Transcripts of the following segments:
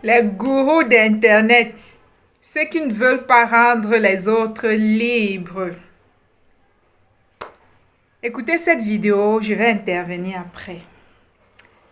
Les gourous d'Internet, ceux qui ne veulent pas rendre les autres libres. Écoutez cette vidéo, je vais intervenir après.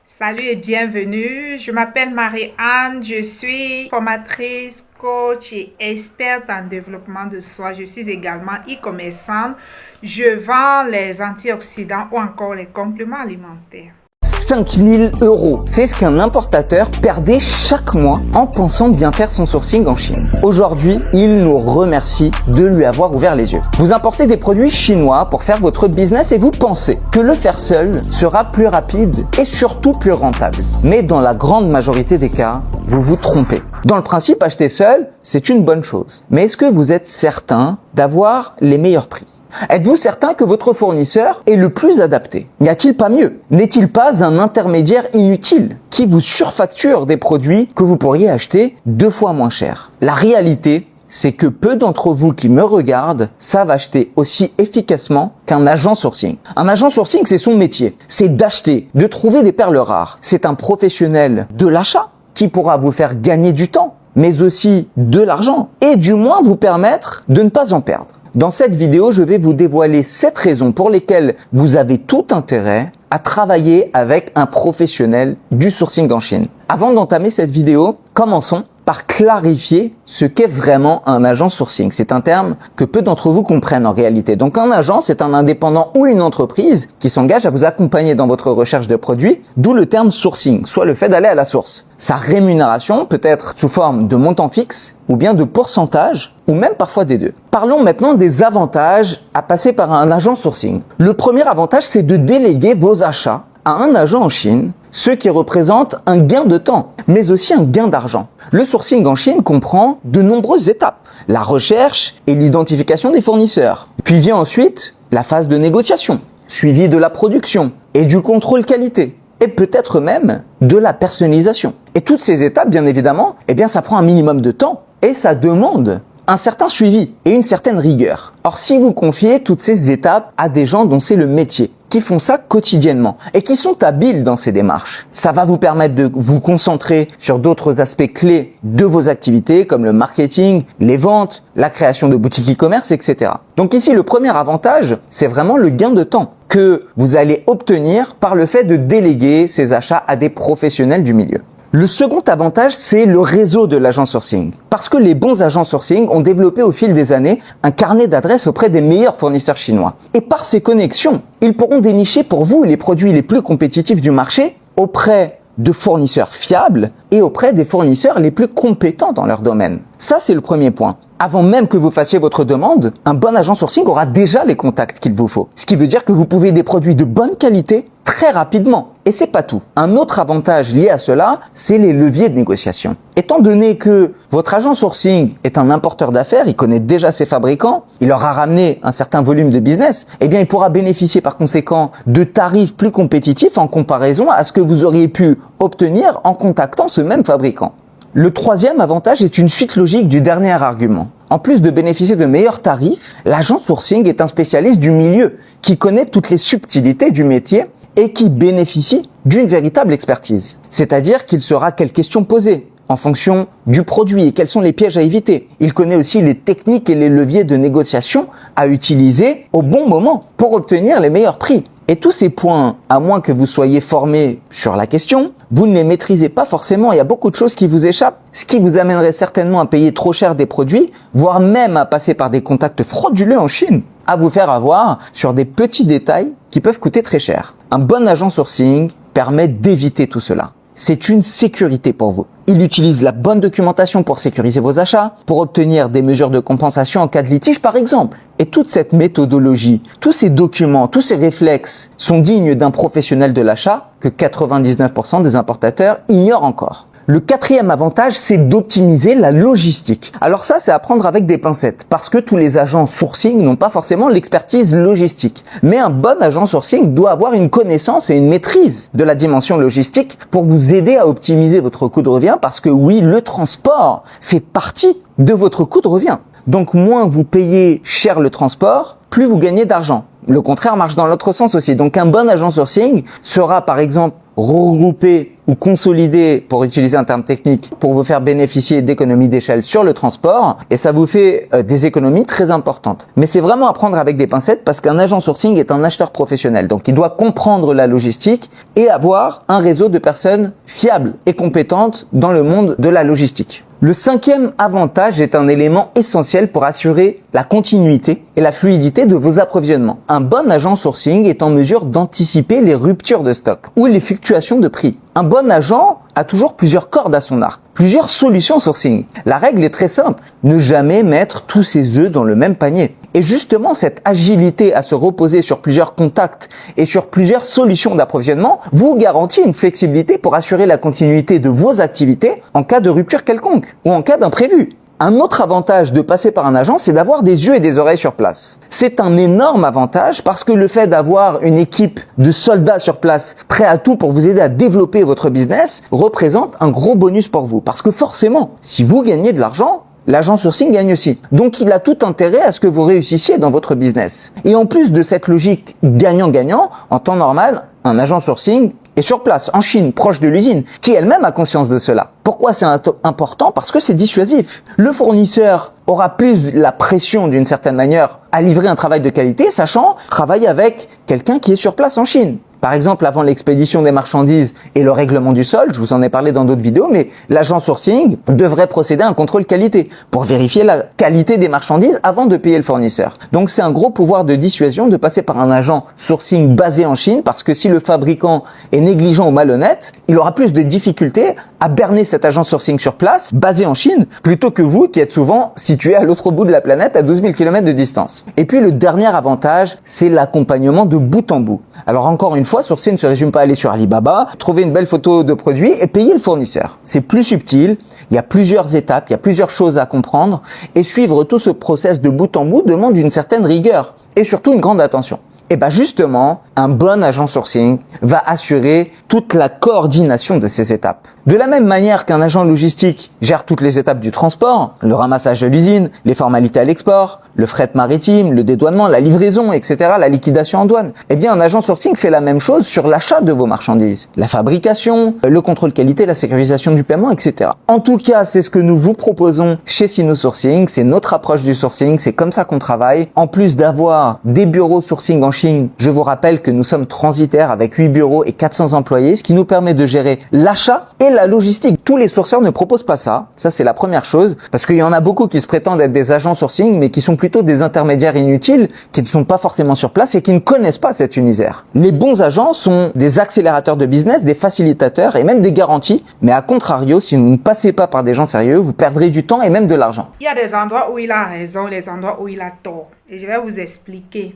Salut et bienvenue, je m'appelle Marie-Anne, je suis formatrice, coach et experte en développement de soi. Je suis également e-commerçante, je vends les antioxydants ou encore les compléments alimentaires. 5 000 €. C'est ce qu'un importateur perdait chaque mois en pensant bien faire son sourcing en Chine. Aujourd'hui, il nous remercie de lui avoir ouvert les yeux. Vous importez des produits chinois pour faire votre business et vous pensez que le faire seul sera plus rapide et surtout plus rentable. Mais dans la grande majorité des cas, vous vous trompez. Dans le principe, acheter seul, c'est une bonne chose. Mais est-ce que vous êtes certain d'avoir les meilleurs prix ? Êtes-vous certain que votre fournisseur est le plus adapté? N'y a-t-il pas mieux? N'est-il pas un intermédiaire inutile qui vous surfacture des produits que vous pourriez acheter 2 fois moins cher? La réalité, c'est que peu d'entre vous qui me regardent savent acheter aussi efficacement qu'un agent sourcing. Un agent sourcing, c'est son métier. C'est d'acheter, de trouver des perles rares. C'est un professionnel de l'achat qui pourra vous faire gagner du temps, mais aussi de l'argent et du moins vous permettre de ne pas en perdre. Dans cette vidéo, je vais vous dévoiler 7 raisons pour lesquelles vous avez tout intérêt à travailler avec un professionnel du sourcing en Chine. Avant d'entamer cette vidéo, commençons par clarifier ce qu'est vraiment un agent sourcing. C'est un terme que peu d'entre vous comprennent en réalité. Donc un agent, c'est un indépendant ou une entreprise qui s'engage à vous accompagner dans votre recherche de produits, d'où le terme sourcing, soit le fait d'aller à la source. Sa rémunération peut être sous forme de montant fixe ou bien de pourcentage ou même parfois des deux. Parlons maintenant des avantages à passer par un agent sourcing. Le premier avantage, c'est de déléguer vos achats à un agent en Chine, ce qui représente un gain de temps, mais aussi un gain d'argent. Le sourcing en Chine comprend de nombreuses étapes. La recherche et l'identification des fournisseurs. Puis vient ensuite la phase de négociation, suivie de la production et du contrôle qualité. Et peut-être même de la personnalisation. Et toutes ces étapes, bien évidemment, ça prend un minimum de temps et ça demande un certain suivi et une certaine rigueur. Or, si vous confiez toutes ces étapes à des gens dont c'est le métier, qui font ça quotidiennement et qui sont habiles dans ces démarches, ça va vous permettre de vous concentrer sur d'autres aspects clés de vos activités comme le marketing, les ventes, la création de boutiques e-commerce, etc. Donc ici, le premier avantage, c'est vraiment le gain de temps que vous allez obtenir par le fait de déléguer ces achats à des professionnels du milieu. Le second avantage, c'est le réseau de l'agent sourcing. Parce que les bons agents sourcing ont développé au fil des années un carnet d'adresses auprès des meilleurs fournisseurs chinois. Et par ces connexions, ils pourront dénicher pour vous les produits les plus compétitifs du marché auprès de fournisseurs fiables et auprès des fournisseurs les plus compétents dans leur domaine. Ça, c'est le premier point. Avant même que vous fassiez votre demande, un bon agent sourcing aura déjà les contacts qu'il vous faut. Ce qui veut dire que vous pouvez des produits de bonne qualité très rapidement. Et c'est pas tout. Un autre avantage lié à cela, c'est les leviers de négociation. Étant donné que votre agent sourcing est un importeur d'affaires, il connaît déjà ses fabricants, il leur a ramené un certain volume de business, il pourra bénéficier par conséquent de tarifs plus compétitifs en comparaison à ce que vous auriez pu obtenir en contactant ce même fabricant. Le troisième avantage est une suite logique du dernier argument. En plus de bénéficier de meilleurs tarifs, l'agent sourcing est un spécialiste du milieu qui connaît toutes les subtilités du métier et qui bénéficie d'une véritable expertise. C'est-à-dire qu'il saura quelles questions poser en fonction du produit et quels sont les pièges à éviter. Il connaît aussi les techniques et les leviers de négociation à utiliser au bon moment pour obtenir les meilleurs prix. Et tous ces points, à moins que vous soyez formé sur la question, vous ne les maîtrisez pas forcément. Il y a beaucoup de choses qui vous échappent, ce qui vous amènerait certainement à payer trop cher des produits, voire même à passer par des contacts frauduleux en Chine, à vous faire avoir sur des petits détails qui peuvent coûter très cher. Un bon agent sourcing permet d'éviter tout cela. C'est une sécurité pour vous. Il utilise la bonne documentation pour sécuriser vos achats, pour obtenir des mesures de compensation en cas de litige par exemple. Et toute cette méthodologie, tous ces documents, tous ces réflexes sont dignes d'un professionnel de l'achat que 99% des importateurs ignorent encore. Le quatrième avantage, c'est d'optimiser la logistique. Alors ça, c'est à prendre avec des pincettes, parce que tous les agents sourcing n'ont pas forcément l'expertise logistique. Mais un bon agent sourcing doit avoir une connaissance et une maîtrise de la dimension logistique pour vous aider à optimiser votre coût de revient, parce que oui, le transport fait partie de votre coût de revient. Donc moins vous payez cher le transport, plus vous gagnez d'argent. Le contraire marche dans l'autre sens aussi. Donc un bon agent sourcing sera par exemple regrouper ou consolider, pour utiliser un terme technique, pour vous faire bénéficier d'économies d'échelle sur le transport et ça vous fait des économies très importantes. Mais c'est vraiment à prendre avec des pincettes parce qu'un agent sourcing est un acheteur professionnel. Donc il doit comprendre la logistique et avoir un réseau de personnes fiables et compétentes dans le monde de la logistique. Le cinquième avantage est un élément essentiel pour assurer la continuité et la fluidité de vos approvisionnements. Un bon agent sourcing est en mesure d'anticiper les ruptures de stock ou les fluctuations de prix. Un bon agent a toujours plusieurs cordes à son arc, plusieurs solutions sourcing. La règle est très simple, ne jamais mettre tous ses œufs dans le même panier. Et justement, cette agilité à se reposer sur plusieurs contacts et sur plusieurs solutions d'approvisionnement vous garantit une flexibilité pour assurer la continuité de vos activités en cas de rupture quelconque ou en cas d'imprévu. Un autre avantage de passer par un agent, c'est d'avoir des yeux et des oreilles sur place. C'est un énorme avantage parce que le fait d'avoir une équipe de soldats sur place prêts à tout pour vous aider à développer votre business représente un gros bonus pour vous. Parce que forcément, si vous gagnez de l'argent, l'agent sourcing gagne aussi. Donc, il a tout intérêt à ce que vous réussissiez dans votre business. Et en plus de cette logique gagnant-gagnant, en temps normal, un agent sourcing est sur place, en Chine, proche de l'usine, qui elle-même a conscience de cela. Pourquoi c'est important? Parce que c'est dissuasif. Le fournisseur aura plus la pression d'une certaine manière à livrer un travail de qualité, sachant travailler avec quelqu'un qui est sur place en Chine. Par exemple, avant l'expédition des marchandises et le règlement du sol, je vous en ai parlé dans d'autres vidéos, mais l'agent sourcing devrait procéder à un contrôle qualité pour vérifier la qualité des marchandises avant de payer le fournisseur. Donc c'est un gros pouvoir de dissuasion de passer par un agent sourcing basé en Chine parce que si le fabricant est négligent ou malhonnête, il aura plus de difficultés à berner cet agent sourcing sur place, basé en Chine, plutôt que vous qui êtes souvent situé à l'autre bout de la planète à 12 000 km de distance. Et puis le dernier avantage, c'est l'accompagnement de bout en bout. Alors encore une fois, sourcer ne se résume pas à aller sur Alibaba, trouver une belle photo de produit et payer le fournisseur. C'est plus subtil, il y a plusieurs étapes, il y a plusieurs choses à comprendre et suivre tout ce process de bout en bout demande une certaine rigueur et surtout une grande attention. Et bien justement, un bon agent sourcing va assurer toute la coordination de ces étapes. De la même manière qu'un agent logistique gère toutes les étapes du transport, le ramassage de l'usine, les formalités à l'export, le fret maritime, le dédouanement, la livraison, etc., la liquidation en douane, eh bien un agent sourcing fait la même chose sur l'achat de vos marchandises, la fabrication, le contrôle qualité, la sécurisation du paiement, etc. En tout cas, c'est ce que nous vous proposons chez Sino Sourcing, c'est notre approche du sourcing, c'est comme ça qu'on travaille. En plus d'avoir des bureaux sourcing en Chine, je vous rappelle que nous sommes transitaires avec 8 bureaux et 400 employés, ce qui nous permet de gérer l'achat et la logistique. Tous les sourceurs ne proposent pas ça. Ça, c'est la première chose. Parce qu'il y en a beaucoup qui se prétendent être des agents sourcing, mais qui sont plutôt des intermédiaires inutiles, qui ne sont pas forcément sur place et qui ne connaissent pas cet univers. Les bons agents sont des accélérateurs de business, des facilitateurs et même des garanties. Mais à contrario, si vous ne passez pas par des gens sérieux, vous perdrez du temps et même de l'argent. Il y a des endroits où il a raison, les endroits où il a tort. Et je vais vous expliquer.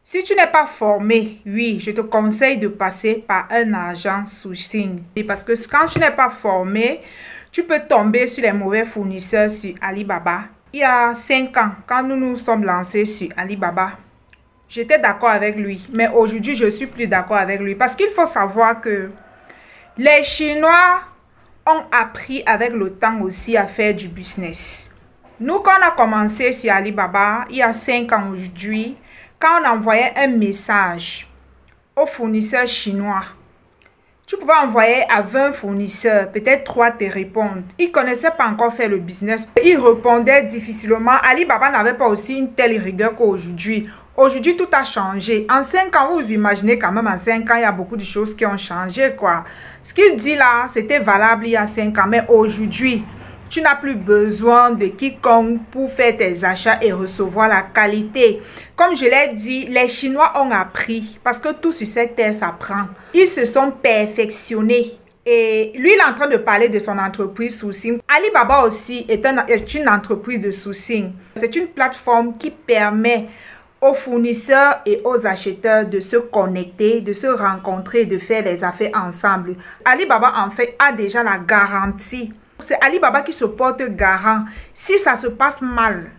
Si tu n'es pas formé, oui, je te conseille de passer par un agent sourcing. Parce que quand tu n'es pas formé, tu peux tomber sur les mauvais fournisseurs sur Alibaba. Il y a 5 ans, quand nous nous sommes lancés sur Alibaba, j'étais d'accord avec lui. Mais aujourd'hui, je ne suis plus d'accord avec lui. Parce qu'il faut savoir que les Chinois ont appris avec le temps aussi à faire du business. Nous, quand on a commencé sur Alibaba, il y a 5 ans aujourd'hui, quand on envoyait un message aux fournisseurs chinois, tu pouvais envoyer à 20 fournisseurs, peut-être 3 te répondent. Ils ne connaissaient pas encore faire le business. Ils répondaient difficilement. Alibaba n'avait pas aussi une telle rigueur qu'aujourd'hui. Aujourd'hui, tout a changé. En 5 ans, vous imaginez quand même, en 5 ans, il y a beaucoup de choses qui ont changé, quoi. Ce qu'il dit là, c'était valable il y a 5 ans. Mais aujourd'hui, tu n'as plus besoin de quiconque pour faire tes achats et recevoir la qualité. Comme je l'ai dit, les Chinois ont appris parce que tout sur cette terre s'apprend. Ils se sont perfectionnés. Et lui, il est en train de parler de son entreprise sourcing. Alibaba aussi est une entreprise de sourcing. C'est une plateforme qui permet aux fournisseurs et aux acheteurs de se connecter, de se rencontrer, de faire les affaires ensemble. Alibaba, en fait, a déjà la garantie. C'est Alibaba qui se porte garant. Si ça se passe mal,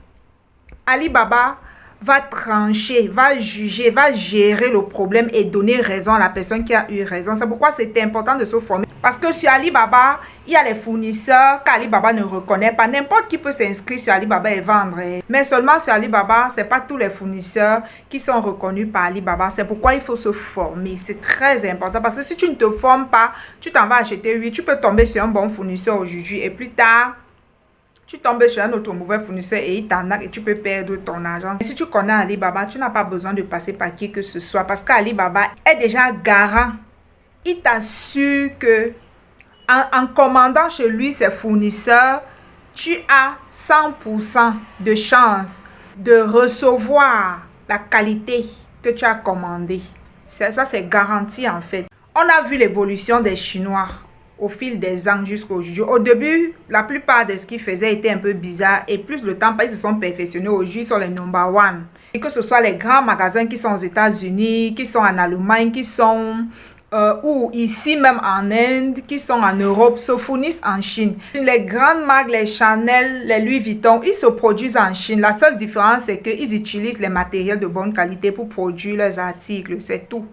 Alibaba va trancher, va juger, va gérer le problème et donner raison à la personne qui a eu raison. C'est pourquoi c'est important de se former. Parce que sur Alibaba, il y a les fournisseurs qu'Alibaba ne reconnaît pas. N'importe qui peut s'inscrire sur Alibaba et vendre. Mais seulement sur Alibaba, ce n'est pas tous les fournisseurs qui sont reconnus par Alibaba. C'est pourquoi il faut se former. C'est très important. Parce que si tu ne te formes pas, tu t'en vas acheter, oui, tu peux tomber sur un bon fournisseur aujourd'hui et plus tard, tu tombes sur un autre mauvais fournisseur et il t'arnaque et tu peux perdre ton argent. Si tu connais Alibaba, tu n'as pas besoin de passer par qui que ce soit parce qu'Alibaba est déjà garant. Il t'assure que en commandant chez lui ses fournisseurs, tu as 100% de chance de recevoir la qualité que tu as commandée. Ça, c'est garanti en fait. On a vu l'évolution des Chinois au fil des ans jusqu'à aujourd'hui. Au début, la plupart de ce qu'ils faisaient était un peu bizarre et plus le temps passe, ils se sont perfectionnés. Aujourd'hui, ils sont les number one. Et que ce soit les grands magasins qui sont aux États-Unis, qui sont en Allemagne, qui sont ou ici même en Inde, qui sont en Europe, se fournissent en Chine. Les grandes marques, les Chanel, les Louis Vuitton, ils se produisent en Chine. La seule différence, c'est qu'ils utilisent les matériels de bonne qualité pour produire leurs articles. C'est tout.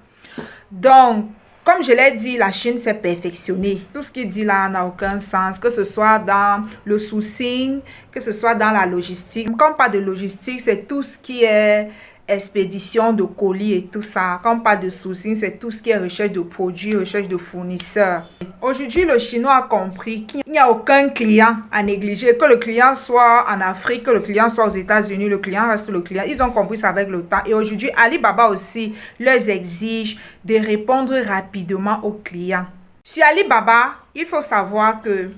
Donc, comme je l'ai dit, la Chine s'est perfectionnée. Tout ce qu'il dit là n'a aucun sens, que ce soit dans le sourcing, que ce soit dans la logistique. Quand on parle de logistique, c'est tout ce qui est expédition de colis et tout ça. Quand on parle de sourcing, c'est tout ce qui est recherche de produits, recherche de fournisseurs. Aujourd'hui, le Chinois a compris qu'il n'y a aucun client à négliger. Que le client soit en Afrique, que le client soit aux États-Unis, le client reste le client. Ils ont compris ça avec le temps. Et aujourd'hui, Alibaba aussi leur exige de répondre rapidement aux clients. Sur Alibaba, il faut savoir que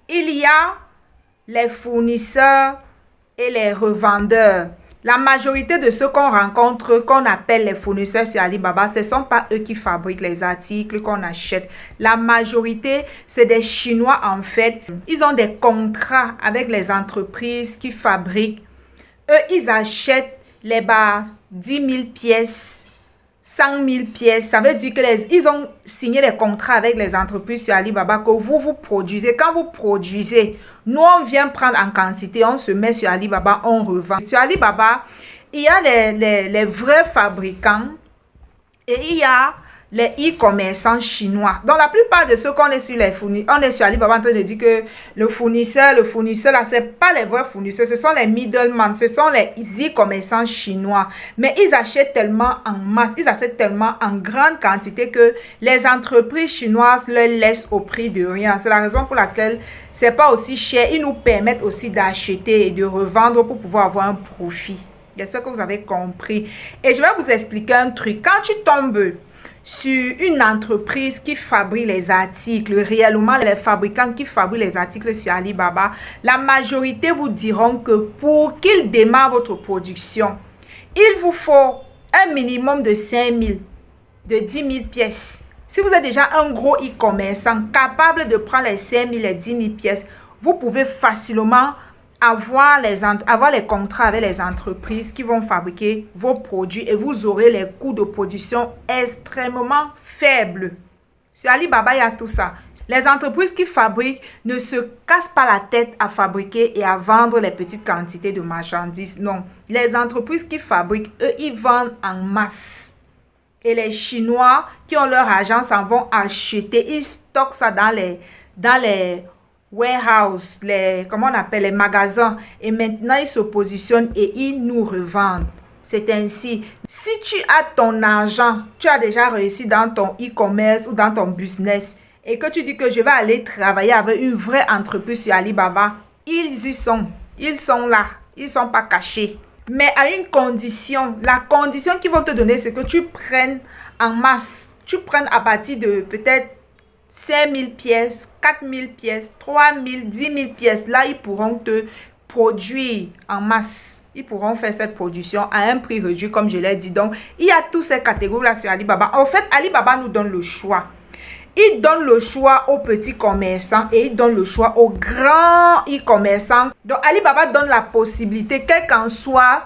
il y a les fournisseurs et les revendeurs. La majorité de ceux qu'on rencontre, qu'on appelle les fournisseurs sur Alibaba, ce ne sont pas eux qui fabriquent les articles qu'on achète. La majorité, c'est des Chinois en fait. Ils ont des contrats avec les entreprises qui fabriquent. Eux, ils achètent les 10 000 pièces, 100 000 pièces. Ça veut dire qu'ils ont signé des contrats avec les entreprises sur Alibaba que vous produisez. Quand vous produisez, nous, on vient prendre en quantité, on se met sur Alibaba, on revend. Sur Alibaba, il y a les vrais fabricants et il y a les e-commerçants chinois. Donc, la plupart de ceux qu'on est sur les fournisseurs, on est sur Alibaba en train de dire que le fournisseur là, ce n'est pas les vrais fournisseurs, ce sont les middlemen, ce sont les e-commerçants chinois. Mais ils achètent tellement en masse, ils achètent tellement en grande quantité que les entreprises chinoises leur laissent au prix de rien. C'est la raison pour laquelle c'est pas aussi cher. Ils nous permettent aussi d'acheter et de revendre pour pouvoir avoir un profit. J'espère que vous avez compris. Et je vais vous expliquer un truc. Quand tu tombes sur une entreprise qui fabrique les articles, réellement les fabricants qui fabriquent les articles sur Alibaba, la majorité vous diront que pour qu'ils démarrent votre production, il vous faut un minimum de 5 000, de 10 000 pièces. Si vous êtes déjà un gros e-commerçant capable de prendre les 5 000 et 10 000 pièces, vous pouvez facilement avoir les contrats avec les entreprises qui vont fabriquer vos produits et vous aurez les coûts de production extrêmement faibles. Sur Alibaba, il y a tout ça. Les entreprises qui fabriquent ne se cassent pas la tête à fabriquer et à vendre les petites quantités de marchandises. Non, les entreprises qui fabriquent, eux, ils vendent en masse. Et les Chinois qui ont leur argent s'en vont acheter. Ils stockent ça dans les warehouse, comment on appelle, les magasins. Et maintenant, ils se positionnent et ils nous revendent. C'est ainsi. Si tu as ton argent, tu as déjà réussi dans ton e-commerce ou dans ton business et que tu dis que je vais aller travailler avec une vraie entreprise sur Alibaba, ils y sont. Ils sont là. Ils ne sont pas cachés. Mais à une condition. La condition qu'ils vont te donner, c'est que tu prennes en masse. Tu prennes à partir de peut-être 5 000 pièces, 4 000 pièces, 3 000, 10 000 pièces. Là, ils pourront te produire en masse. Ils pourront faire cette production à un prix réduit, comme je l'ai dit. Donc, il y a toutes ces catégories-là sur Alibaba. En fait, Alibaba nous donne le choix. Il donne le choix aux petits commerçants et il donne le choix aux grands e-commerçants. Donc, Alibaba donne la possibilité, quel qu'en soit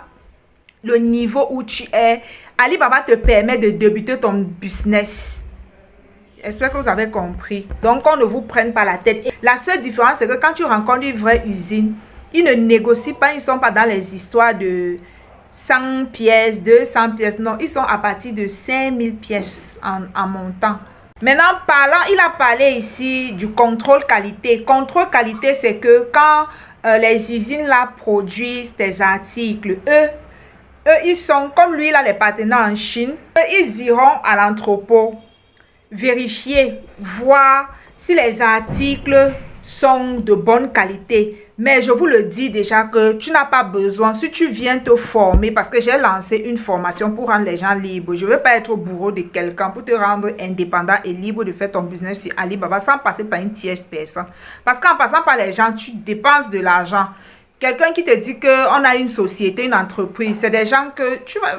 le niveau où tu es, Alibaba te permet de débuter ton business. J'espère que vous avez compris. Donc, on ne vous prenne pas la tête. Et la seule différence, c'est que quand tu rencontres une vraie usine, ils ne négocient pas, ils ne sont pas dans les histoires de 100 pièces, 200 pièces. Non, ils sont à partir de 5000 pièces en montant. Maintenant, il a parlé ici du contrôle qualité. Contrôle qualité, c'est que quand les usines là produisent des articles, eux, ils sont, comme lui, il a les partenaires en Chine, ils iront à l'entrepôt vérifier, voir si les articles sont de bonne qualité. Mais je vous le dis déjà que tu n'as pas besoin, si tu viens te former, parce que j'ai lancé une formation pour rendre les gens libres. Je ne veux pas être au bourreau de quelqu'un pour te rendre indépendant et libre de faire ton business sur Alibaba sans passer par une tierce personne. Parce qu'en passant par les gens, tu dépenses de l'argent. Quelqu'un qui te dit qu'on a une société, une entreprise, c'est des gens que tu vas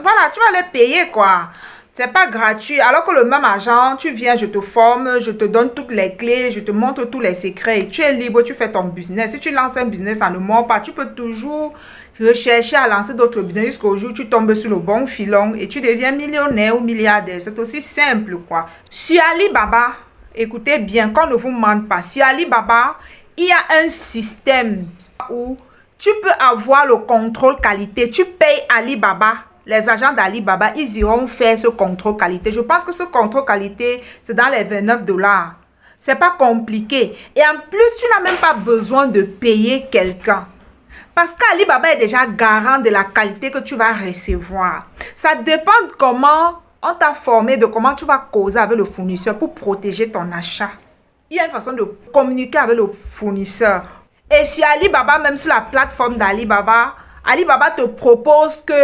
les payer quoi. C'est pas gratuit. Alors que le même argent, tu viens, je te forme, je te donne toutes les clés, je te montre tous les secrets. Tu es libre, tu fais ton business. Si tu lances un business en ne mord pas, tu peux toujours rechercher à lancer d'autres business jusqu'au jour où tu tombes sur le bon filon et tu deviens millionnaire ou milliardaire. C'est aussi simple, quoi. Sur Alibaba, écoutez bien, qu'on ne vous mente pas. Sur Alibaba, il y a un système où tu peux avoir le contrôle qualité. Tu payes Alibaba. Les agents d'Alibaba, ils iront faire ce contrôle qualité. Je pense que ce contrôle qualité, c'est dans les 29 $. C'est pas compliqué. Et en plus, tu n'as même pas besoin de payer quelqu'un. Parce qu'Alibaba est déjà garant de la qualité que tu vas recevoir. Ça dépend de comment on t'a formé, de comment tu vas causer avec le fournisseur pour protéger ton achat. Il y a une façon de communiquer avec le fournisseur. Et sur Alibaba, même sur la plateforme d'Alibaba, Alibaba te propose que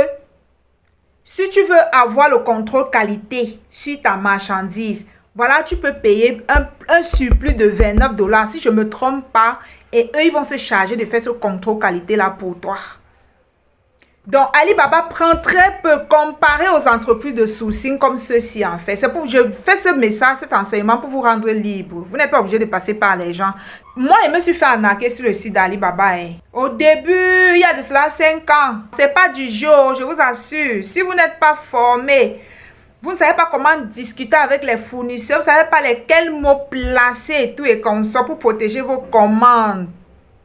si tu veux avoir le contrôle qualité sur ta marchandise, voilà, tu peux payer un surplus de 29 $, si je ne me trompe pas, et eux, ils vont se charger de faire ce contrôle qualité-là pour toi. Donc, Alibaba prend très peu comparé aux entreprises de sourcing comme ceux-ci, en fait. C'est pour je fais ce message, cet enseignement pour vous rendre libre. Vous n'êtes pas obligé de passer par les gens. Moi, je me suis fait arnaquer sur le site d'Alibaba. Au début, il y a de cela 5 ans. C'est pas du jour, je vous assure. Si vous n'êtes pas formé, vous ne savez pas comment discuter avec les fournisseurs, vous ne savez pas lesquels mots placer et tout et comme ça pour protéger vos commandes.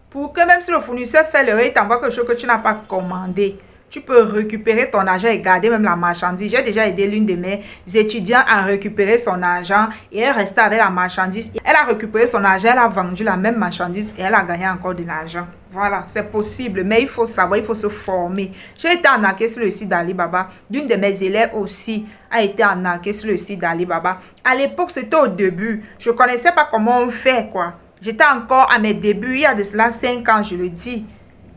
Pour que même si le fournisseur fait l'erreur, il t'envoie quelque chose que tu n'as pas commandé. Tu peux récupérer ton argent et garder même la marchandise. J'ai déjà aidé l'une de mes étudiants à récupérer son argent et elle restait avec la marchandise. Elle a récupéré son argent, elle a vendu la même marchandise et elle a gagné encore de l'argent. Voilà, c'est possible, mais il faut savoir, il faut se former. J'ai été arnaquée sur le site d'Alibaba. D'une de mes élèves aussi a été arnaquée sur le site d'Alibaba. À l'époque, c'était au début. Je ne connaissais pas comment on fait, quoi. J'étais encore à mes débuts, il y a de cela 5 ans, je le dis.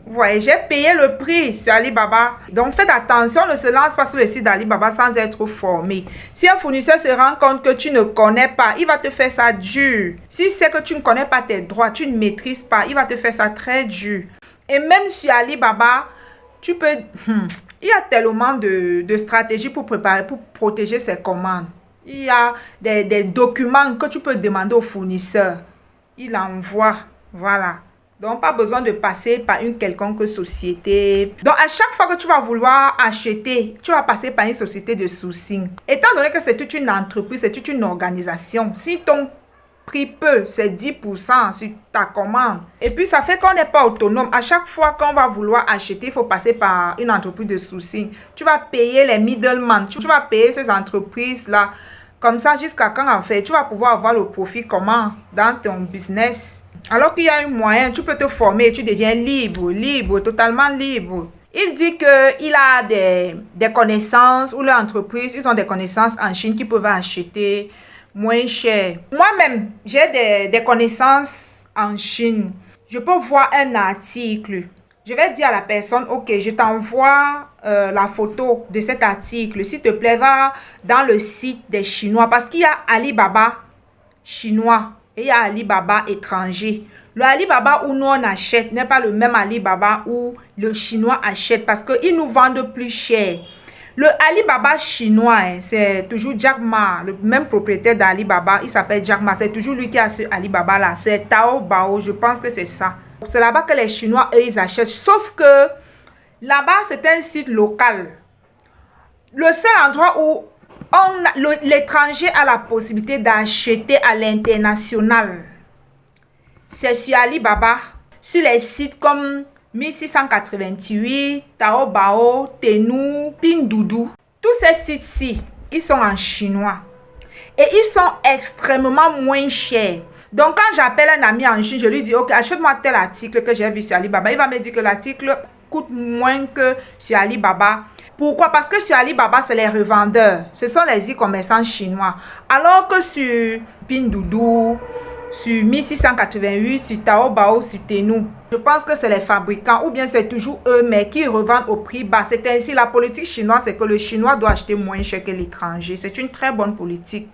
Vous voyez, j'ai payé le prix sur Alibaba. Donc, faites attention, ne se lance pas sur le site d'Alibaba sans être formé. Si un fournisseur se rend compte que tu ne connais pas, il va te faire ça dur. Si c'est que tu ne connais pas tes droits, tu ne maîtrises pas, il va te faire ça très dur. Et même sur Alibaba, tu peux... il y a tellement de stratégies pour préparer, pour protéger ses commandes. Il y a des documents que tu peux demander au fournisseur. Il envoie, voilà. Donc, pas besoin de passer par une quelconque société. Donc, à chaque fois que tu vas vouloir acheter, tu vas passer par une société de sourcing. Étant donné que c'est toute une entreprise, c'est toute une organisation, si ton prix peu, c'est 10% sur ta commande. Et puis, ça fait qu'on n'est pas autonome. À chaque fois qu'on va vouloir acheter, il faut passer par une entreprise de sourcing. Tu vas payer les middlemen. Tu vas payer ces entreprises-là. Comme ça, jusqu'à quand en fait, tu vas pouvoir avoir le profit comment dans ton business. Alors qu'il y a un moyen, tu peux te former et tu deviens libre, totalement libre. Il dit qu'il a des connaissances, ou l'entreprise, ils ont des connaissances en Chine qui peuvent acheter moins cher. Moi-même, j'ai des connaissances en Chine. Je peux voir un article. Je vais dire à la personne, ok, je t'envoie la photo de cet article. S'il te plaît, va dans le site des Chinois. Parce qu'il y a Alibaba chinois et il y a Alibaba étranger. Le Alibaba où nous on achète n'est pas le même Alibaba où le chinois achète. Parce qu'ils nous vendent plus cher. Le Alibaba chinois, c'est toujours Jack Ma, le même propriétaire d'Alibaba. Il s'appelle Jack Ma. C'est toujours lui qui a ce Alibaba-là. C'est Taobao, je pense que c'est ça. C'est là-bas que les Chinois, eux, ils achètent. Sauf que là-bas, c'est un site local. Le seul endroit où l'étranger a la possibilité d'acheter à l'international, c'est sur Alibaba, sur les sites comme 1688, Taobao, Temu, Pinduoduo. Tous ces sites-ci, ils sont en chinois. Et ils sont extrêmement moins chers. Donc, quand j'appelle un ami en Chine, je lui dis, ok, achète-moi tel article que j'ai vu sur Alibaba. Il va me dire que l'article coûte moins que sur Alibaba. Pourquoi? Parce que sur Alibaba, c'est les revendeurs. Ce sont les e-commerçants chinois. Alors que sur Pinduoduo, sur 1688, sur Taobao, sur Temu, je pense que c'est les fabricants ou bien c'est toujours eux, mais qui revendent au prix bas. C'est ainsi, la politique chinoise, c'est que le chinois doit acheter moins cher que l'étranger. C'est une très bonne politique.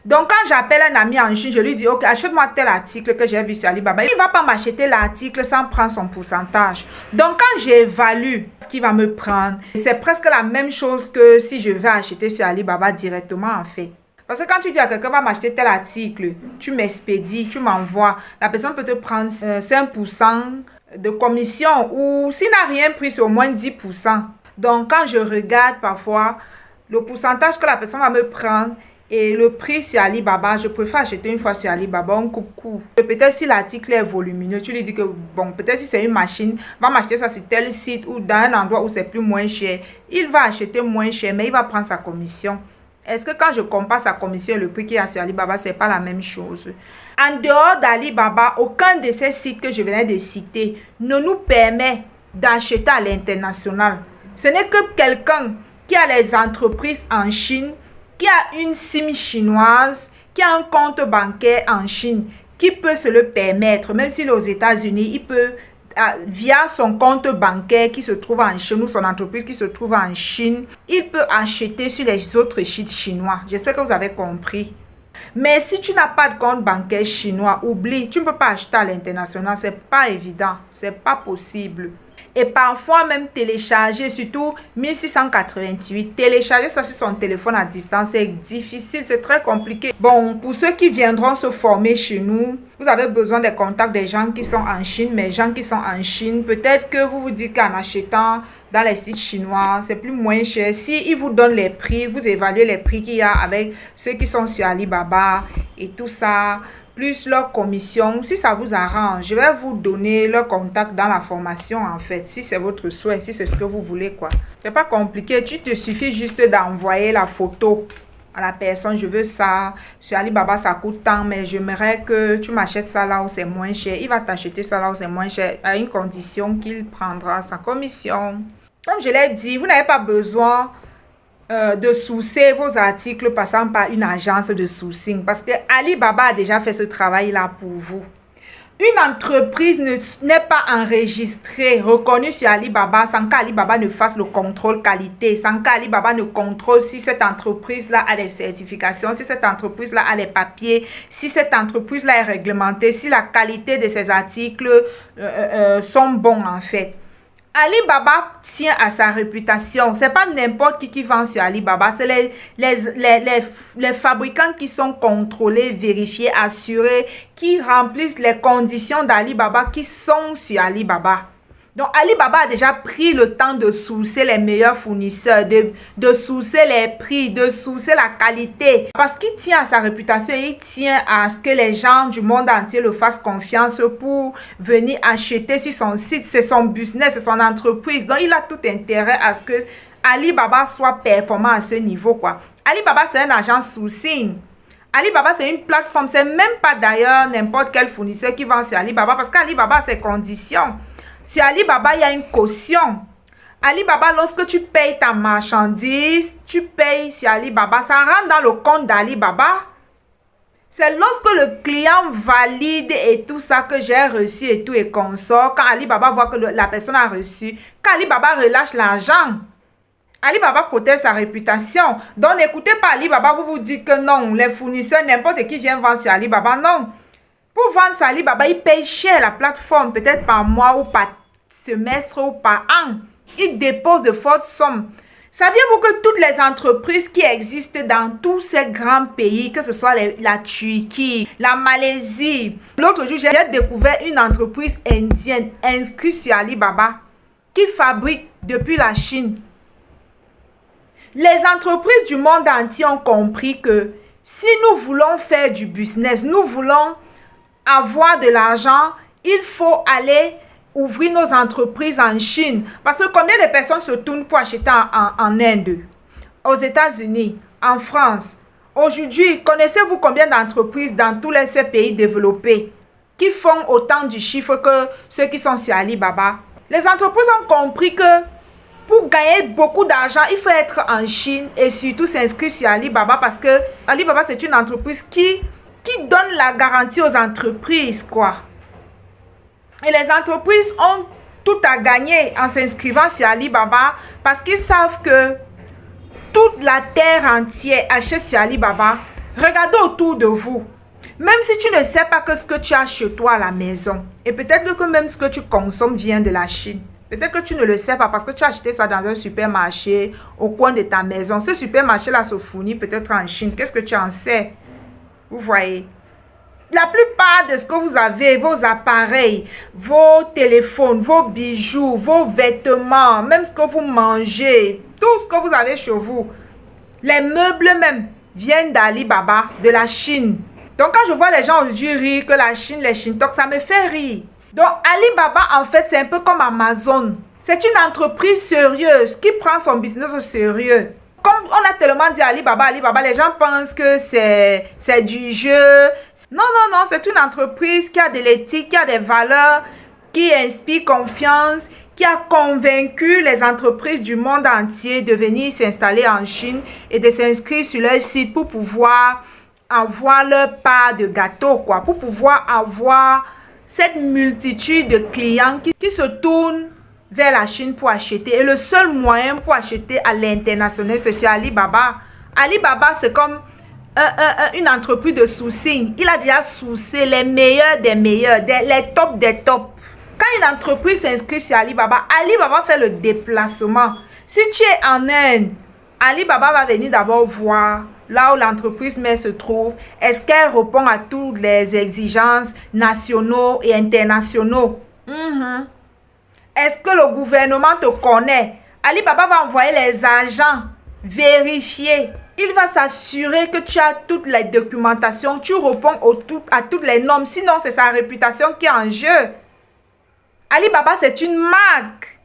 Donc, quand j'appelle un ami en Chine, je lui dis, ok, achète-moi tel article que j'ai vu sur Alibaba. Il ne va pas m'acheter l'article sans prendre son pourcentage. Donc, quand j'évalue ce qu'il va me prendre, c'est presque la même chose que si je vais acheter sur Alibaba directement, en fait. Parce que quand tu dis à quelqu'un va m'acheter tel article, tu m'expédies, tu m'envoies, la personne peut te prendre 5% de commission ou s'il n'a rien pris, c'est au moins 10%. Donc, quand je regarde parfois le pourcentage que la personne va me prendre, et le prix sur Alibaba, je préfère acheter une fois sur Alibaba, on coupe. Peut-être si l'article est volumineux, tu lui dis que, bon, peut-être si c'est une machine, va m'acheter ça sur tel site ou dans un endroit où c'est plus moins cher. Il va acheter moins cher, mais il va prendre sa commission. Est-ce que quand je compare sa commission et le prix qu'il y a sur Alibaba, c'est pas la même chose? En dehors d'Alibaba, aucun de ces sites que je venais de citer ne nous permet d'acheter à l'international. Ce n'est que quelqu'un qui a les entreprises en Chine, qui a une SIM chinoise, qui a un compte bancaire en Chine, qui peut se le permettre, même s'il est aux États-Unis, il peut, via son compte bancaire qui se trouve en Chine ou son entreprise qui se trouve en Chine, il peut acheter sur les autres sites chinois. J'espère que vous avez compris. Mais si tu n'as pas de compte bancaire chinois, oublie, tu ne peux pas acheter à l'international, c'est pas évident, c'est pas possible. Et parfois même télécharger, surtout 1688, télécharger ça sur son téléphone à distance, c'est difficile, c'est très compliqué. Bon, pour ceux qui viendront se former chez nous, vous avez besoin des contacts des gens qui sont en Chine, mais gens qui sont en Chine, peut-être que vous vous dites qu'en achetant dans les sites chinois, c'est plus moins cher. Si ils vous donnent les prix, vous évaluez les prix qu'il y a avec ceux qui sont sur Alibaba et tout ça, plus leur commission, si ça vous arrange, je vais vous donner leur contact dans la formation en fait, si c'est votre souhait, si c'est ce que vous voulez quoi. C'est pas compliqué, tu te suffit juste d'envoyer la photo à la personne, je veux ça, sur Alibaba ça coûte tant, mais j'aimerais que tu m'achètes ça là où c'est moins cher. Il va t'acheter ça là où c'est moins cher, à une condition qu'il prendra sa commission. Comme je l'ai dit, vous n'avez pas besoin de sourcer vos articles passant par une agence de sourcing parce que Alibaba a déjà fait ce travail-là pour vous. Une entreprise n'est pas enregistrée, reconnue sur Alibaba sans qu'Alibaba ne fasse le contrôle qualité, sans qu'Alibaba ne contrôle si cette entreprise-là a des certifications, si cette entreprise-là a les papiers, si cette entreprise-là est réglementée, si la qualité de ses articles sont bons en fait. Alibaba tient à sa réputation. Ce n'est pas n'importe qui vend sur Alibaba. C'est les fabricants qui sont contrôlés, vérifiés, assurés, qui remplissent les conditions d'Alibaba qui sont sur Alibaba. Donc, Alibaba a déjà pris le temps de sourcer les meilleurs fournisseurs, de sourcer les prix, de sourcer la qualité. Parce qu'il tient à sa réputation et il tient à ce que les gens du monde entier le fassent confiance pour venir acheter sur son site. C'est son business, c'est son entreprise. Donc, il a tout intérêt à ce que Alibaba soit performant à ce niveau, quoi. Alibaba, c'est un agent sourcing. Alibaba, c'est une plateforme. C'est même pas d'ailleurs n'importe quel fournisseur qui vend sur Alibaba parce qu'Alibaba a ses conditions. Sur Alibaba, il y a une caution. Alibaba, lorsque tu payes ta marchandise, tu payes sur Alibaba, ça rentre dans le compte d'Alibaba. C'est lorsque le client valide et tout ça que j'ai reçu et tout et consort, quand Alibaba voit que la personne a reçu, qu'Alibaba relâche l'argent. Alibaba protège sa réputation. Donc, n'écoutez pas Alibaba, vous vous dites que non, les fournisseurs, n'importe qui vient vendre sur Alibaba, non. Pour vendre sur Alibaba, ils payent cher la plateforme, peut-être par mois ou par semestre ou par an. Ils déposent de fortes sommes. Saviez-vous que toutes les entreprises qui existent dans tous ces grands pays, que ce soit la Turquie, la Malaisie, l'autre jour, j'ai découvert une entreprise indienne inscrite sur Alibaba qui fabrique depuis la Chine. Les entreprises du monde entier ont compris que si nous voulons faire du business, nous voulons avoir de l'argent, il faut aller ouvrir nos entreprises en Chine. Parce que combien de personnes se tournent pour acheter en Inde, aux États-Unis, en France? Aujourd'hui, connaissez-vous combien d'entreprises dans tous ces pays développés qui font autant de chiffres que ceux qui sont sur Alibaba? Les entreprises ont compris que pour gagner beaucoup d'argent, il faut être en Chine et surtout s'inscrire sur Alibaba parce que Alibaba, c'est une entreprise qui donne la garantie aux entreprises, quoi. Et les entreprises ont tout à gagner en s'inscrivant sur Alibaba parce qu'ils savent que toute la terre entière achète sur Alibaba. Regardez autour de vous. Même si tu ne sais pas que ce que tu as chez toi à la maison, et peut-être que même ce que tu consommes vient de la Chine. Peut-être que tu ne le sais pas parce que tu as acheté ça dans un supermarché au coin de ta maison. Ce supermarché-là se fournit peut-être en Chine. Qu'est-ce que tu en sais? Vous voyez? La plupart de ce que vous avez, vos appareils, vos téléphones, vos bijoux, vos vêtements, même ce que vous mangez, tout ce que vous avez chez vous, les meubles même, viennent d'Alibaba, de la Chine. Donc quand je vois les gens aujourd'hui rire que la Chine, les Shintok, ça me fait rire. Donc Alibaba, en fait, c'est un peu comme Amazon. C'est une entreprise sérieuse qui prend son business au sérieux. Comme on a tellement dit Alibaba, les gens pensent que c'est du jeu. Non, non, non, c'est une entreprise qui a de l'éthique, qui a des valeurs, qui inspire confiance, qui a convaincu les entreprises du monde entier de venir s'installer en Chine et de s'inscrire sur leur site pour pouvoir avoir leur part de gâteau, quoi, pour pouvoir avoir cette multitude de clients qui se tournent vers la Chine pour acheter. Et le seul moyen pour acheter à l'international, c'est sur Alibaba. Alibaba, c'est comme une entreprise de sourcing. Il a déjà sourcé les meilleurs des meilleurs, les tops des tops. Quand une entreprise s'inscrit sur Alibaba, Alibaba fait le déplacement. Si tu es en Inde, Alibaba va venir d'abord voir là où l'entreprise mère se trouve. Est-ce qu'elle répond à toutes les exigences nationaux et internationaux? Est-ce que le gouvernement te connaît? Alibaba va envoyer les agents vérifier. Il va s'assurer que tu as toutes les documentations, tu réponds à toutes les normes. Sinon, c'est sa réputation qui est en jeu. Alibaba, c'est une marque.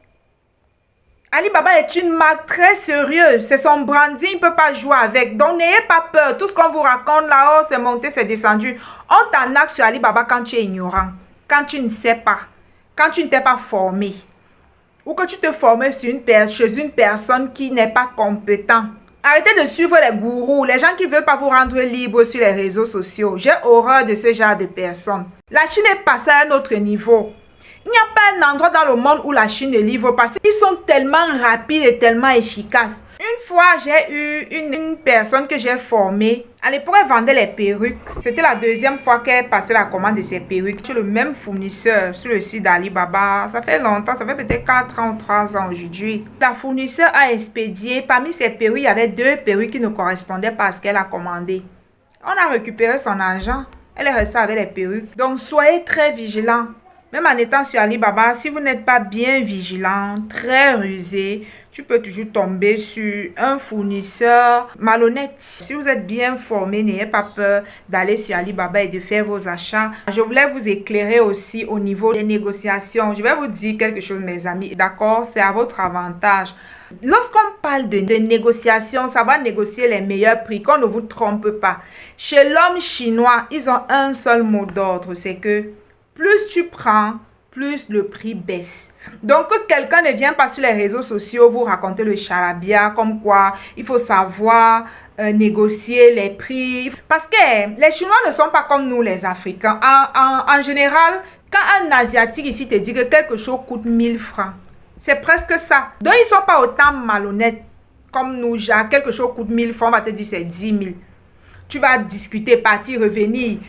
Alibaba est une marque très sérieuse. C'est son branding, il ne peut pas jouer avec. Donc, n'ayez pas peur. Tout ce qu'on vous raconte là-haut, c'est monté, c'est descendu. On t'arnaque sur Alibaba quand tu es ignorant, quand tu ne sais pas, quand tu ne t'es pas formé. Ou que tu te formes chez une personne qui n'est pas compétente. Arrêtez de suivre les gourous, les gens qui ne veulent pas vous rendre libre sur les réseaux sociaux. J'ai horreur de ce genre de personnes. La Chine est passée à un autre niveau. Il n'y a pas un endroit dans le monde où la Chine ne livre pas. Ils sont tellement rapides et tellement efficaces. Une fois, j'ai eu une personne que j'ai formée. À l'époque, elle vendait les perruques. C'était la deuxième fois qu'elle passait la commande de ses perruques. Chez le même fournisseur sur le site d'Alibaba. Ça fait longtemps, ça fait peut-être 4 ans ou 3 ans aujourd'hui. La fournisseur a expédié. Parmi ses perruques, il y avait 2 perruques qui ne correspondaient pas à ce qu'elle a commandé. On a récupéré son argent. Elle est restée avec les perruques. Donc, soyez très vigilants. Même en étant sur Alibaba, si vous n'êtes pas bien vigilant, très rusé, tu peux toujours tomber sur un fournisseur malhonnête. Si vous êtes bien formé, n'ayez pas peur d'aller sur Alibaba et de faire vos achats. Je voulais vous éclairer aussi au niveau des négociations. Je vais vous dire quelque chose, mes amis. D'accord, c'est à votre avantage. Lorsqu'on parle de négociation, ça va négocier les meilleurs prix, qu'on ne vous trompe pas. Chez l'homme chinois, ils ont un seul mot d'ordre, c'est que plus tu prends, plus le prix baisse. Donc, que quelqu'un ne vient pas sur les réseaux sociaux vous raconter le charabia, comme quoi il faut savoir négocier les prix. Parce que les Chinois ne sont pas comme nous, les Africains. En général, quand un Asiatique ici te dit que quelque chose coûte 1000 francs, c'est presque ça. Donc, ils ne sont pas autant malhonnêtes comme nous, genre, quelque chose coûte 1000 francs, on va te dire c'est 10 000. Tu vas discuter, partir, revenir.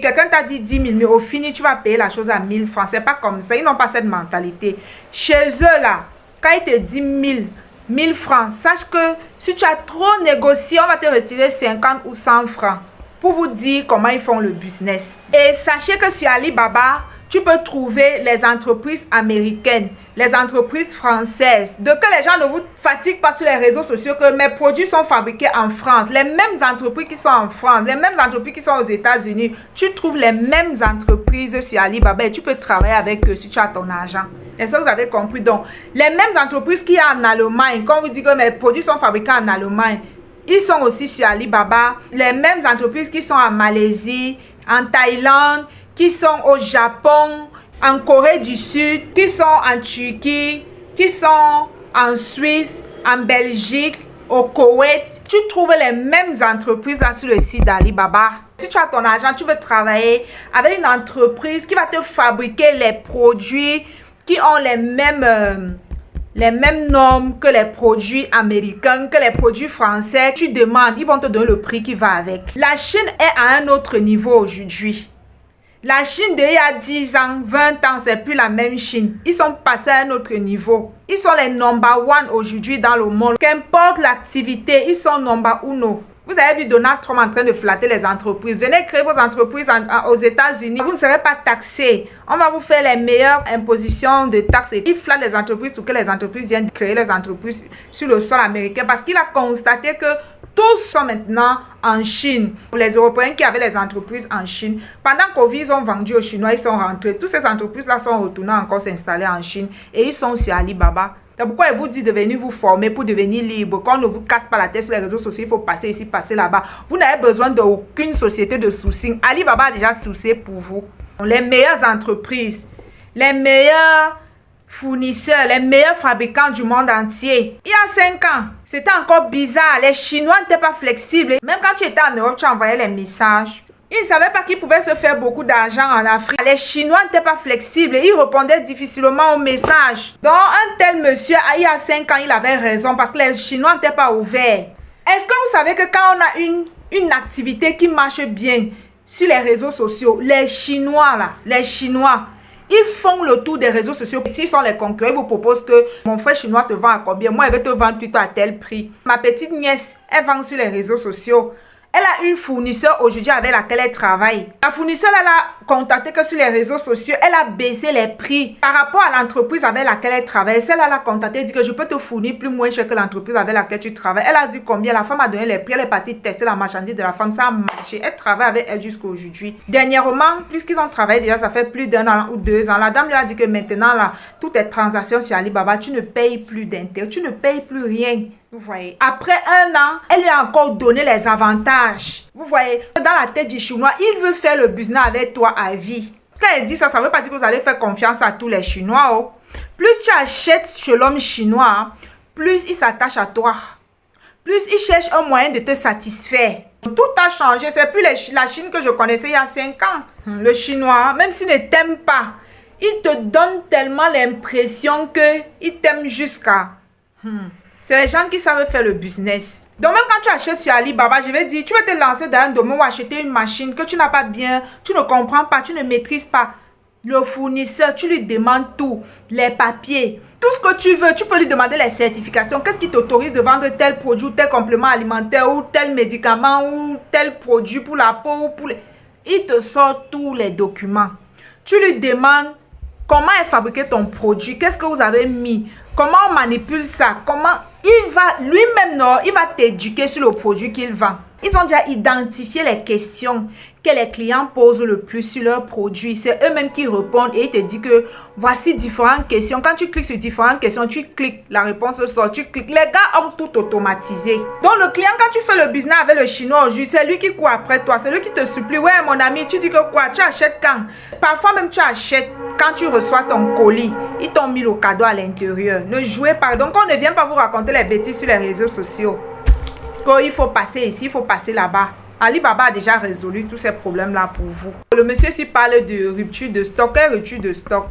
Quelqu'un t'a dit 10 000, mais au fini, tu vas payer la chose à 1000 francs. C'est pas comme ça. Ils n'ont pas cette mentalité. Chez eux, là, quand ils te disent 1000 francs, sache que si tu as trop négocié, on va te retirer 50 ou 100 francs pour vous dire comment ils font le business. Et sachez que sur Alibaba, tu peux trouver les entreprises américaines, les entreprises françaises. De que les gens ne vous fatiguent pas sur les réseaux sociaux que mes produits sont fabriqués en France. Les mêmes entreprises qui sont en France, les mêmes entreprises qui sont aux États-Unis. Tu trouves les mêmes entreprises sur Alibaba et tu peux travailler avec eux si tu as ton argent. Est-ce que vous avez compris? Donc, les mêmes entreprises qui sont en Allemagne, quand vous dites que mes produits sont fabriqués en Allemagne, ils sont aussi sur Alibaba. Les mêmes entreprises qui sont en Malaisie, en Thaïlande, qui sont au Japon, en Corée du Sud, qui sont en Turquie, qui sont en Suisse, en Belgique, au Koweït. Tu trouves les mêmes entreprises là sur le site d'Alibaba. Si tu as ton argent, tu veux travailler avec une entreprise qui va te fabriquer les produits qui ont les mêmes normes que les produits américains, que les produits français. Tu demandes, ils vont te donner le prix qui va avec. La Chine est à un autre niveau aujourd'hui. La Chine d'il y a 10 ans, 20 ans, c'est plus la même Chine. Ils sont passés à un autre niveau. Ils sont les number one aujourd'hui dans le monde. Qu'importe l'activité, ils sont number uno. Vous avez vu Donald Trump en train de flatter les entreprises. Venez créer vos entreprises aux États-Unis. Vous ne serez pas taxés. On va vous faire les meilleures impositions de taxes. Il flatte les entreprises pour que les entreprises viennent créer les entreprises sur le sol américain. Parce qu'il a constaté que tous sont maintenant en Chine. Les Européens qui avaient les entreprises en Chine, pendant Covid, ils ont vendu aux Chinois, ils sont rentrés. Toutes ces entreprises-là sont retournées encore s'installer en Chine. Et ils sont sur Alibaba. C'est pourquoi il vous dit de venir vous former pour devenir libre. Quand on ne vous casse pas la tête sur les réseaux sociaux, il faut passer ici, passer là-bas. Vous n'avez besoin d'aucune société de sourcing. Alibaba a déjà sourcé pour vous. Les meilleures entreprises, les meilleurs fournisseurs, les meilleurs fabricants du monde entier. Il y a 5 ans, c'était encore bizarre. Les Chinois n'étaient pas flexibles. Même quand tu étais en Europe, tu envoyais les messages. Ils ne savaient pas qu'ils pouvaient se faire beaucoup d'argent en Afrique. Les Chinois n'étaient pas flexibles et ils répondaient difficilement aux messages. Donc, un tel monsieur, il y a 5 ans, il avait raison parce que les Chinois n'étaient pas ouverts. Est-ce que vous savez que quand on a une activité qui marche bien sur les réseaux sociaux, les Chinois, ils font le tour des réseaux sociaux. S'ils sont les concurrents, ils vous proposent que mon frère chinois te vend à combien? Moi, je vais te vendre plutôt à tel prix. Ma petite nièce, elle vend sur les réseaux sociaux. Elle a une fournisseur aujourd'hui avec laquelle elle travaille. La fournisseur, elle a contacté que sur les réseaux sociaux, elle a baissé les prix par rapport à l'entreprise avec laquelle elle travaille. Celle-là, elle a contacté, elle dit que je peux te fournir plus moins cher que l'entreprise avec laquelle tu travailles. Elle a dit combien, la femme a donné les prix, elle est partie tester la marchandise de la femme, ça a marché. Elle travaille avec elle jusqu'à aujourd'hui. Dernièrement, puisqu'ils ont travaillé déjà, ça fait plus d'1 an ou 2 ans, la dame lui a dit que maintenant, là, toutes les transactions sur Alibaba, tu ne payes plus d'intérêt, tu ne payes plus rien. Vous voyez, après 1 an, elle lui a encore donné les avantages. Vous voyez, dans la tête du Chinois, il veut faire le business avec toi à vie. Quand elle dit ça, ça ne veut pas dire que vous allez faire confiance à tous les Chinois. Oh. Plus tu achètes chez l'homme chinois, plus il s'attache à toi. Plus il cherche un moyen de te satisfaire. Tout a changé. C'est plus la Chine que je connaissais il y a 5 ans. Le Chinois, même s'il ne t'aime pas, il te donne tellement l'impression qu'il t'aime jusqu'à... C'est les gens qui savent faire le business. Donc même quand tu achètes sur Alibaba, je vais dire, tu vas te lancer dans un domaine ou acheter une machine que tu n'as pas bien, tu ne comprends pas, tu ne maîtrises pas. Le fournisseur, tu lui demandes tout, les papiers, tout ce que tu veux. Tu peux lui demander les certifications. Qu'est-ce qui t'autorise de vendre tel produit, tel complément alimentaire ou tel médicament ou tel produit pour la peau ou pour les... Il te sort tous les documents. Tu lui demandes comment est fabriqué ton produit, qu'est-ce que vous avez mis, comment on manipule ça, comment... Il va lui-même, il va t'éduquer sur le produit qu'il vend. Ils ont déjà identifié les questions que les clients posent le plus sur leurs produits. C'est eux-mêmes qui répondent et ils te disent que voici différentes questions. Quand tu cliques sur différentes questions, tu cliques, la réponse sort, tu cliques. Les gars ont tout automatisé. Donc le client, quand tu fais le business avec le chinois aujourd'hui, c'est lui qui court après toi. C'est lui qui te supplie. Ouais, mon ami, tu dis que quoi? Tu achètes quand? Parfois même tu achètes quand tu reçois ton colis. Ils t'ont mis le cadeau à l'intérieur. Ne jouez pas. Donc on ne vient pas vous raconter les bêtises sur les réseaux sociaux. Il faut passer ici, il faut passer là-bas. Alibaba a déjà résolu tous ces problèmes-là pour vous. Le monsieur ici parle de rupture de stock. Quelle rupture de stock?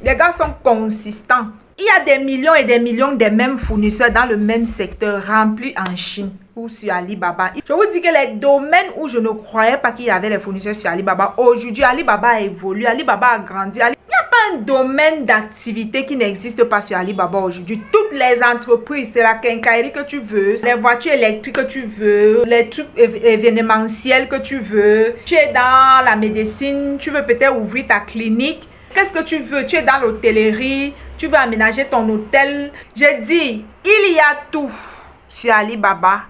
Les gars sont consistants. Il y a des millions et des millions des mêmes fournisseurs dans le même secteur remplis en Chine ou sur Alibaba. Je vous dis que les domaines où je ne croyais pas qu'il y avait les fournisseurs sur Alibaba, aujourd'hui Alibaba a évolué, Alibaba a grandi. Il n'y a pas un domaine d'activité qui n'existe pas sur Alibaba aujourd'hui. Toutes les entreprises, c'est la quincaillerie que tu veux, les voitures électriques que tu veux, les trucs événementiels que tu veux. Tu es dans la médecine, tu veux peut-être ouvrir ta clinique. Qu'est-ce que tu veux? Tu es dans l'hôtellerie, tu veux aménager ton hôtel. Je dis, il y a tout sur Alibaba.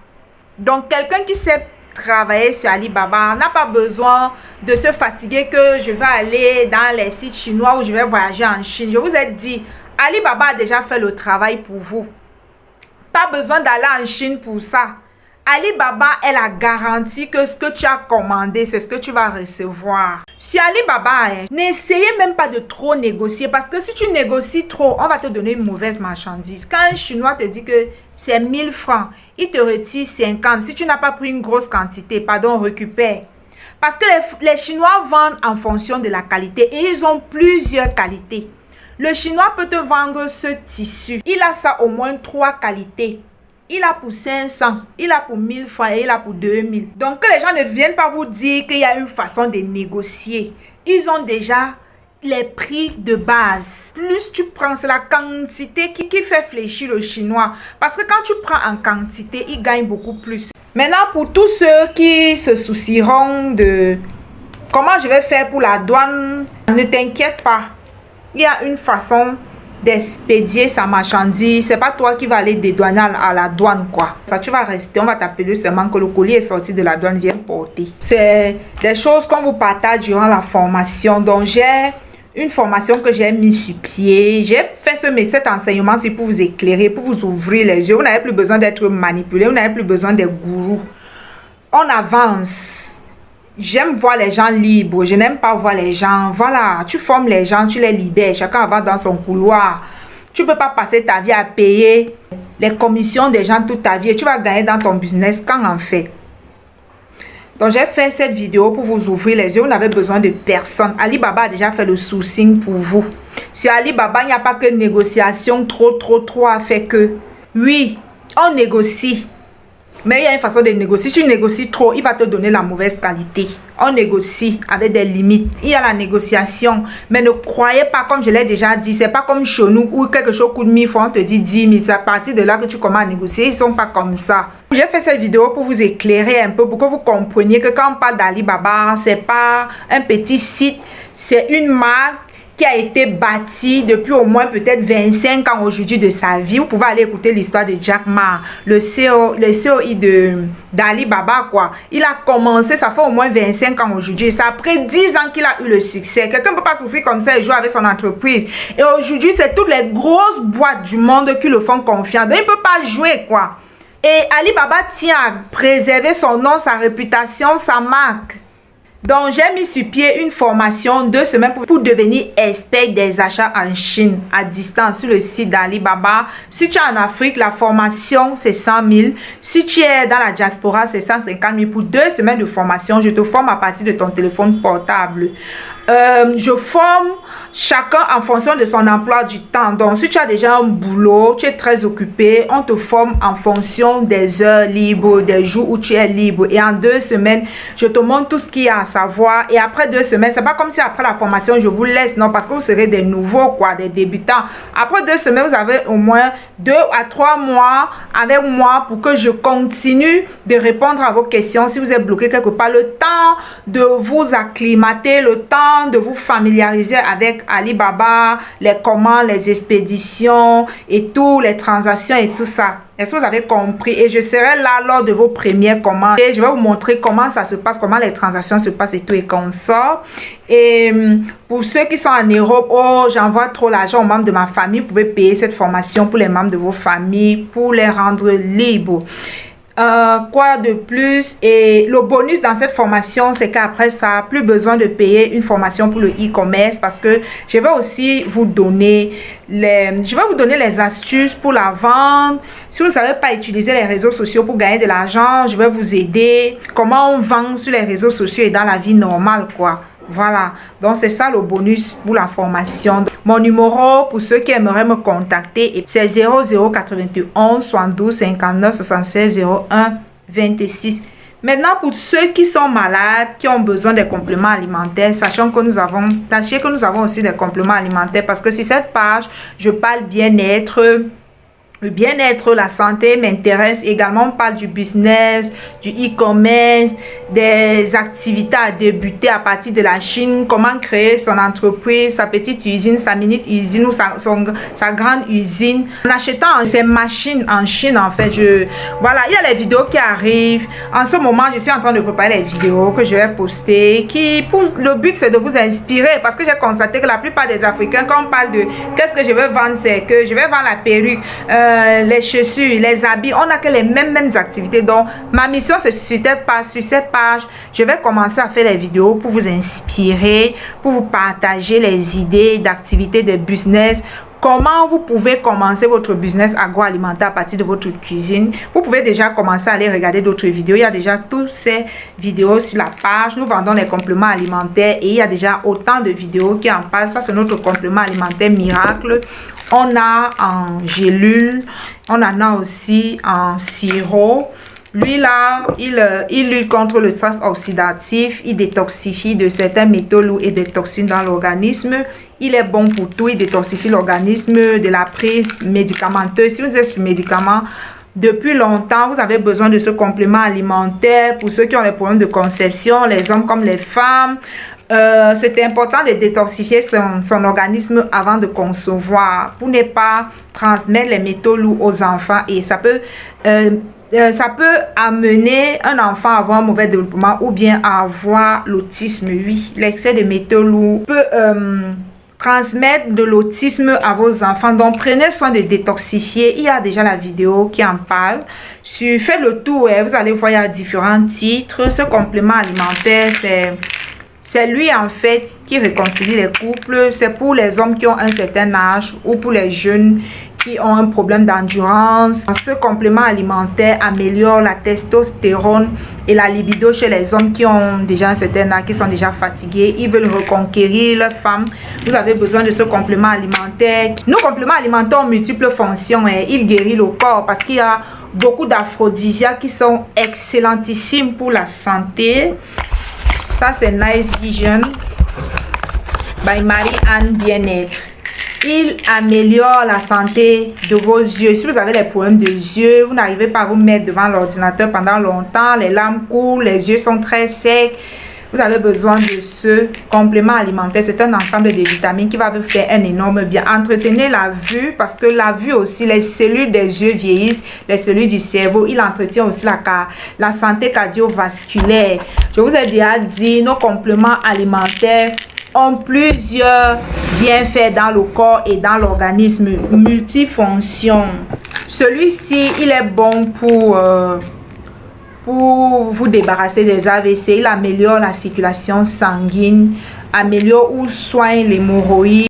Donc, quelqu'un qui sait travailler sur Alibaba n'a pas besoin de se fatiguer que je vais aller dans les sites chinois ou je vais voyager en Chine. Je vous ai dit, Alibaba a déjà fait le travail pour vous. Pas besoin d'aller en Chine pour ça. Alibaba est la garantie que ce que tu as commandé, c'est ce que tu vas recevoir. Sur Alibaba, n'essayez même pas de trop négocier parce que si tu négocies trop, on va te donner une mauvaise marchandise. Quand un Chinois te dit que c'est 1000 francs, il te retire 50. Si tu n'as pas pris une grosse quantité, pardon, récupère. Parce que les Chinois vendent en fonction de la qualité et ils ont plusieurs qualités. Le Chinois peut te vendre ce tissu. Il a ça au moins 3 qualités. Il a pour 500, il a pour 1000 francs et il a pour 2000. Donc que les gens ne viennent pas vous dire qu'il y a une façon de négocier. Ils ont déjà les prix de base. Plus tu prends, c'est la quantité qui fait fléchir le Chinois. Parce que quand tu prends en quantité, il gagne beaucoup plus. Maintenant, pour tous ceux qui se soucieront de comment je vais faire pour la douane, ne t'inquiète pas. Il y a une façon d'expédier sa marchandise. C'est pas toi qui vas aller dédouaner à la douane, quoi. Ça, tu vas rester, on va t'appeler seulement que le colis est sorti de la douane, viens porter. C'est des choses qu'on vous partage durant la formation. Donc, j'ai une formation que j'ai mise sur pied. J'ai fait cet enseignement pour vous éclairer, pour vous ouvrir les yeux. Vous n'avez plus besoin d'être manipulé, vous n'avez plus besoin des gourous. On avance. J'aime voir les gens libres, je n'aime pas voir les gens. Voilà, tu formes les gens, tu les libères, chacun va dans son couloir. Tu ne peux pas passer ta vie à payer les commissions des gens toute ta vie et tu vas gagner dans ton business quand en fait. Donc j'ai fait cette vidéo pour vous ouvrir les yeux, vous n'avez besoin de personne. Alibaba a déjà fait le sourcing pour vous. Sur Alibaba, il n'y a pas que négociation trop à faire que. Oui, on négocie. Mais il y a une façon de négocier. Si tu négocies trop, il va te donner la mauvaise qualité. On négocie avec des limites. Il y a la négociation. Mais ne croyez pas, comme je l'ai déjà dit, c'est pas comme chez nous où quelque chose coûte 1000 francs, on te dit 10 000. C'est à partir de là que tu commences à négocier. Ils sont pas comme ça. J'ai fait cette vidéo pour vous éclairer un peu, pour que vous compreniez que quand on parle d'Alibaba, c'est pas un petit site, c'est une marque qui a été bâti depuis au moins peut-être 25 ans aujourd'hui de sa vie. Vous pouvez aller écouter l'histoire de Jack Ma, le COI d'Alibaba, quoi. Il a commencé, ça fait au moins 25 ans aujourd'hui. C'est après 10 ans qu'il a eu le succès. Quelqu'un ne peut pas souffrir comme ça et jouer avec son entreprise. Et aujourd'hui, c'est toutes les grosses boîtes du monde qui le font confiance. Donc, il ne peut pas jouer, quoi. Et Alibaba tient à préserver son nom, sa réputation, sa marque. Donc, j'ai mis sur pied une formation 2 semaines pour devenir expert des achats en Chine à distance sur le site d'Alibaba. Si tu es en Afrique, la formation, c'est 100 000. Si tu es dans la diaspora, c'est 150 000. Pour 2 semaines de formation, je te forme à partir de ton téléphone portable. Je forme chacun en fonction de son emploi du temps. Donc, si tu as déjà un boulot, tu es très occupé, on te forme en fonction des heures libres, des jours où tu es libre. Et en 2 semaines, je te montre tout ce qu'il y a à savoir. Et après 2 semaines, c'est pas comme si après la formation, je vous laisse. Non, parce que vous serez des nouveaux, quoi, des débutants. Après 2 semaines, vous avez au moins 2 à 3 mois avec moi pour que je continue de répondre à vos questions. Si vous êtes bloqué quelque part, le temps de vous acclimater, le temps de vous familiariser avec Alibaba, les commandes, les expéditions et tout, les transactions et tout ça. Est-ce que vous avez compris? Et je serai là lors de vos premières commandes. Et je vais vous montrer comment ça se passe, comment les transactions se passent et tout, et qu'on sort. Et pour ceux qui sont en Europe, oh, j'envoie trop l'argent aux membres de ma famille. Vous pouvez payer cette formation pour les membres de vos familles, pour les rendre libres. Quoi de plus? Et le bonus dans cette formation, c'est qu'après ça, plus besoin de payer une formation pour le e-commerce, parce que je vais aussi vous donner les astuces pour la vente. Si vous ne savez pas utiliser les réseaux sociaux pour gagner de l'argent, je vais vous aider. Comment on vend sur les réseaux sociaux et dans la vie normale, quoi. Voilà, donc c'est ça le bonus pour la formation. Mon numéro pour ceux qui aimeraient me contacter, c'est 0091 72 59 76 01 26. Maintenant, pour ceux qui sont malades, qui ont besoin des compléments alimentaires, sachez que nous avons aussi des compléments alimentaires parce que sur cette page, je parle bien-être. Le bien-être, la santé m'intéresse également. On parle du business, du e-commerce, des activités à débuter à partir de la Chine, comment créer son entreprise, sa petite usine, sa mini-usine ou sa grande usine. En achetant ces machines en Chine, en fait, voilà, il y a les vidéos qui arrivent. En ce moment, je suis en train de préparer les vidéos que je vais poster. Le but, c'est de vous inspirer parce que j'ai constaté que la plupart des Africains, quand on parle de qu'est-ce que je vais vendre, c'est que je vais vendre la perruque, les chaussures, les habits, on n'a que les mêmes activités. Donc ma mission, c'est sur cette page, je vais commencer à faire des vidéos pour vous inspirer, pour vous partager les idées d'activités de business. Comment vous pouvez commencer votre business agroalimentaire à partir de votre cuisine. Vous pouvez déjà commencer à aller regarder d'autres vidéos. Il y a déjà toutes ces vidéos sur la page. Nous vendons les compléments alimentaires et il y a déjà autant de vidéos qui en parlent. Ça, c'est notre complément alimentaire miracle. On a en gélule, on en a aussi en sirop. Lui là, il lutte contre le stress oxydatif, il détoxifie de certains métaux lourds et des toxines dans l'organisme. Il est bon pour tout, il détoxifie l'organisme de la prise médicamenteuse. Si vous êtes sur médicaments depuis longtemps, vous avez besoin de ce complément alimentaire. Pour ceux qui ont les problèmes de conception, les hommes comme les femmes, c'est important de détoxifier son organisme avant de concevoir pour ne pas transmettre les métaux lourds aux enfants et ça peut amener un enfant à avoir un mauvais développement ou bien à avoir l'autisme. Oui, l'excès de métaux lourds peut transmettre de l'autisme à vos enfants. Donc prenez soin de détoxifier. Il y a déjà la vidéo qui en parle. Faites le tour et vous allez voir, il y a différents titres. Ce complément alimentaire, c'est lui en fait qui réconcilie les couples. C'est pour les hommes qui ont un certain âge ou pour les jeunes qui ont un problème d'endurance. Ce complément alimentaire améliore la testostérone et la libido chez les hommes qui ont déjà un certain âge, qui sont déjà fatigués. Ils veulent reconquérir leur femme. Vous avez besoin de ce complément alimentaire. Nos compléments alimentaires ont multiples fonctions et il guérit le corps parce qu'il y a beaucoup d'aphrodisiaques qui sont excellentissimes pour la santé. Ça, c'est Nice Vision by Marie-Anne Bien-être. Il améliore la santé de vos yeux. Si vous avez des problèmes de yeux, vous n'arrivez pas à vous mettre devant l'ordinateur pendant longtemps, les larmes coulent, les yeux sont très secs, vous avez besoin de ce complément alimentaire. C'est un ensemble de vitamines qui va vous faire un énorme bien. Entretenez la vue parce que la vue aussi, les cellules des yeux vieillissent, les cellules du cerveau. Il entretient aussi la santé cardiovasculaire. Je vous ai déjà dit, nos compléments alimentaires ont plusieurs bienfaits dans le corps et dans l'organisme, multifonctions. Celui-ci, il est bon pour vous débarrasser des AVC. Il améliore la circulation sanguine, améliore ou soigne l'hémorroïde.